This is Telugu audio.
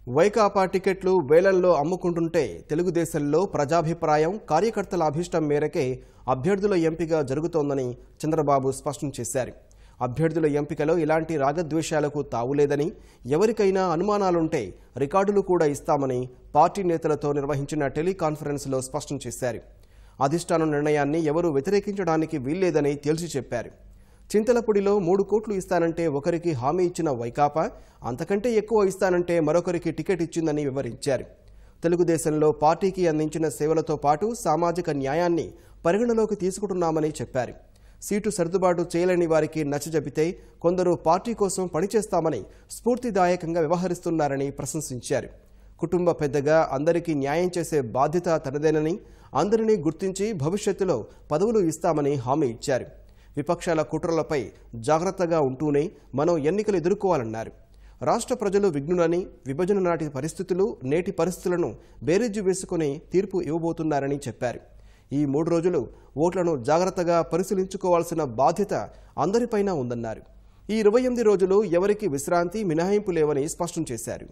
వైకాపా టికెట్లు వేలల్లో అమ్ముకుంటుంటే తెలుగుదేశంలో ప్రజాభిప్రాయం కార్యకర్తల అభిష్టం మేరకే అభ్యర్థుల ఎంపిక జరుగుతోందని చంద్రబాబు స్పష్టం చేశారు. అభ్యర్థుల ఎంపికలో ఇలాంటి రాగద్వేషాలకు తావులేదని, ఎవరికైనా అనుమానాలుంటే రికార్డులు కూడా ఇస్తామని పార్టీ నేతలతో నిర్వహించిన టెలికాన్ఫరెన్స్లో స్పష్టం చేశారు. అధిష్టానం నిర్ణయాన్ని ఎవరూ వ్యతిరేకించడానికి వీల్లేదని తేల్చి చెప్పారు. చింతలపూడిలో 3 కోట్లు ఇస్తానంటే ఒకరికి హామీ ఇచ్చిన వైకాపా అంతకంటే ఎక్కువ ఇస్తానంటే మరొకరికి టికెట్ ఇచ్చిందని వివరించారు. తెలుగుదేశంలో పార్టీకి అందించిన సేవలతో పాటు సామాజిక న్యాయాన్ని పరిగణలోకి తీసుకుంటున్నామని చెప్పారు. సీటు సర్దుబాటు చేయలేని వారికి నచ్చజెబితే కొందరు పార్టీ కోసం పనిచేస్తామని స్ఫూర్తిదాయకంగా వ్యవహరిస్తున్నారని ప్రశంసించారు. కుటుంబ పెద్దగా అందరికీ న్యాయం చేసే బాధ్యత తనదేనని, అందరినీ గుర్తించి భవిష్యత్తులో పదవులు ఇస్తామని హామీ ఇచ్చారు. విపక్షాల కుట్రలపై జాగ్రత్తగా ఉంటూనే మనం ఎన్నికలు ఎదుర్కోవాలన్నారు. రాష్ట్ర ప్రజలు విఘ్నులని, విభజన నాటి పరిస్థితులు నేటి పరిస్థితులను బేరీజు వేసుకుని తీర్పు ఇవ్వబోతున్నారని చెప్పారు. ఈ 3 రోజులు ఓట్లను జాగ్రత్తగా పరిశీలించుకోవాల్సిన బాధ్యత అందరిపైన ఉందన్నారు. ఈ 28 రోజులు ఎవరికి విశ్రాంతి, మినహాయింపు లేవని స్పష్టం చేశారు.